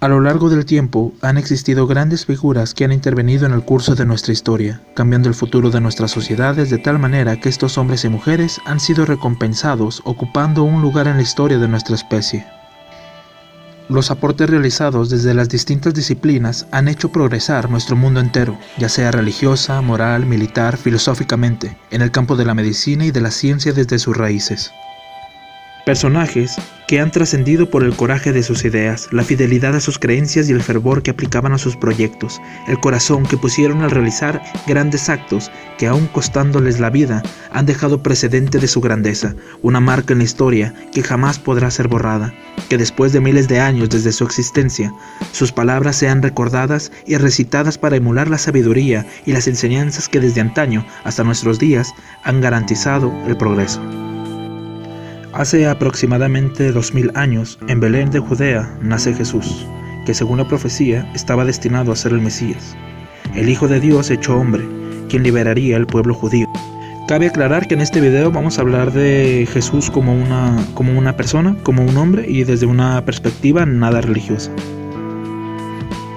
A lo largo del tiempo han existido grandes figuras que han intervenido en el curso de nuestra historia, cambiando el futuro de nuestras sociedades de tal manera que estos hombres y mujeres han sido recompensados ocupando un lugar en la historia de nuestra especie. Los aportes realizados desde las distintas disciplinas han hecho progresar nuestro mundo entero, ya sea religiosa, moral, militar, filosóficamente, en el campo de la medicina y de la ciencia desde sus raíces. Personajes que han trascendido por el coraje de sus ideas, la fidelidad a sus creencias y el fervor que aplicaban a sus proyectos, el corazón que pusieron al realizar grandes actos que aun costándoles la vida han dejado precedente de su grandeza, una marca en la historia que jamás podrá ser borrada, que después de miles de años desde su existencia, sus palabras sean recordadas y recitadas para emular la sabiduría y las enseñanzas que desde antaño hasta nuestros días han garantizado el progreso. Hace aproximadamente 2000 años, en Belén de Judea, nace Jesús, que según la profecía estaba destinado a ser el Mesías, el Hijo de Dios hecho hombre, quien liberaría al pueblo judío. Cabe aclarar que en este video vamos a hablar de Jesús como una persona, como un hombre y desde una perspectiva nada religiosa.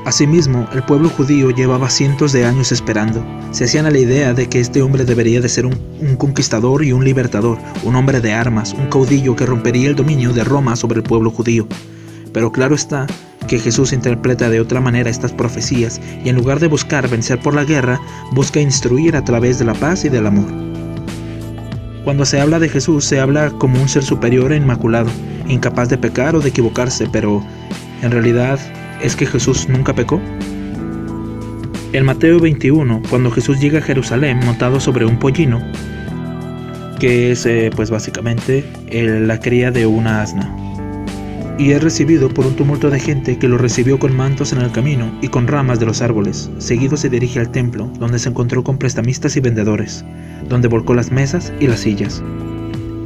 Asimismo, el pueblo judío llevaba cientos de años esperando. Se hacían a la idea de que este hombre debería de ser un conquistador y un libertador, un hombre de armas, un caudillo que rompería el dominio de Roma sobre el pueblo judío. Pero claro está que Jesús interpreta de otra manera estas profecías y en lugar de buscar vencer por la guerra, busca instruir a través de la paz y del amor. Cuando se habla de Jesús, se habla como un ser superior e inmaculado, incapaz de pecar o de equivocarse, pero en realidad, ¿es que Jesús nunca pecó? En Mateo 21, cuando Jesús llega a Jerusalén montado sobre un pollino, que es pues básicamente la cría de una asna, y es recibido por un tumulto de gente que lo recibió con mantos en el camino y con ramas de los árboles. Seguido se dirige al templo, donde se encontró con prestamistas y vendedores, donde volcó las mesas y las sillas.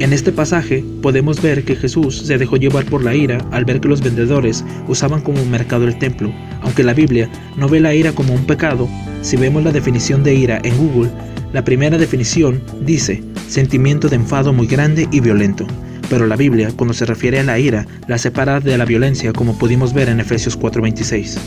En este pasaje podemos ver que Jesús se dejó llevar por la ira al ver que los vendedores usaban como mercado el templo. Aunque la Biblia no ve la ira como un pecado, si vemos la definición de ira en Google, la primera definición dice sentimiento de enfado muy grande y violento. Pero la Biblia, cuando se refiere a la ira, la separa de la violencia, como pudimos ver en Efesios 4:26.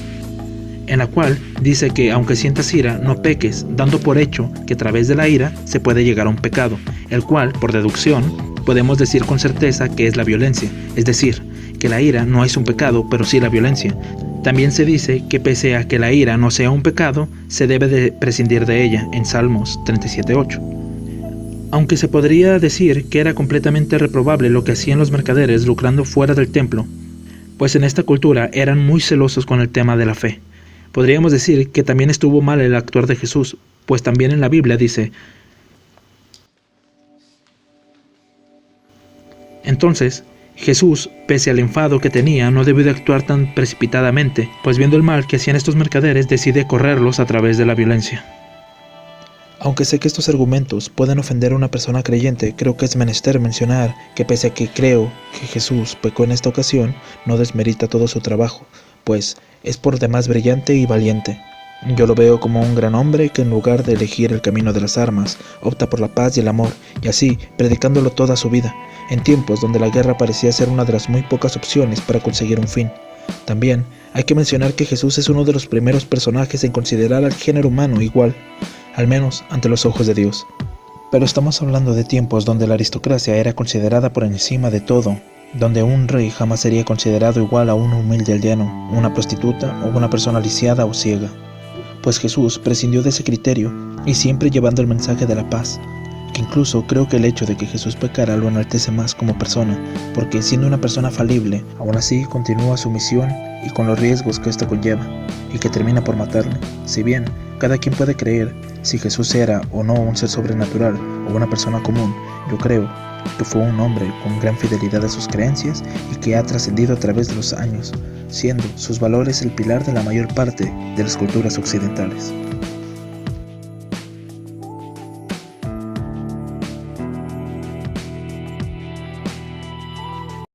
En la cual dice que aunque sientas ira, no peques, dando por hecho que a través de la ira se puede llegar a un pecado, el cual, por deducción, podemos decir con certeza que es la violencia, es decir, que la ira no es un pecado, pero sí la violencia. También se dice que pese a que la ira no sea un pecado, se debe de prescindir de ella, en Salmos 37:8. Aunque se podría decir que era completamente reprobable lo que hacían los mercaderes lucrando fuera del templo, pues en esta cultura eran muy celosos con el tema de la fe. Podríamos decir que también estuvo mal el actuar de Jesús, pues también en la Biblia dice: entonces, Jesús, pese al enfado que tenía, no debió de actuar tan precipitadamente, pues viendo el mal que hacían estos mercaderes, decide correrlos a través de la violencia. Aunque sé que estos argumentos pueden ofender a una persona creyente, creo que es menester mencionar que pese a que creo que Jesús pecó en esta ocasión, no desmerita todo su trabajo, pues es por demás brillante y valiente. Yo lo veo como un gran hombre que en lugar de elegir el camino de las armas, opta por la paz y el amor, y así, predicándolo toda su vida, en tiempos donde la guerra parecía ser una de las muy pocas opciones para conseguir un fin. También hay que mencionar que Jesús es uno de los primeros personajes en considerar al género humano igual, al menos ante los ojos de Dios. Pero estamos hablando de tiempos donde la aristocracia era considerada por encima de todo, donde un rey jamás sería considerado igual a un humilde aldeano, una prostituta o una persona lisiada o ciega. Pues Jesús prescindió de ese criterio y siempre llevando el mensaje de la paz, que incluso creo que el hecho de que Jesús pecara lo enaltece más como persona, porque siendo una persona falible, aún así continúa su misión y con los riesgos que esto conlleva, y que termina por matarle. Si bien cada quien puede creer si Jesús era o no un ser sobrenatural o una persona común, yo creo que fue un hombre con gran fidelidad a sus creencias y que ha trascendido a través de los años, siendo sus valores el pilar de la mayor parte de las culturas occidentales.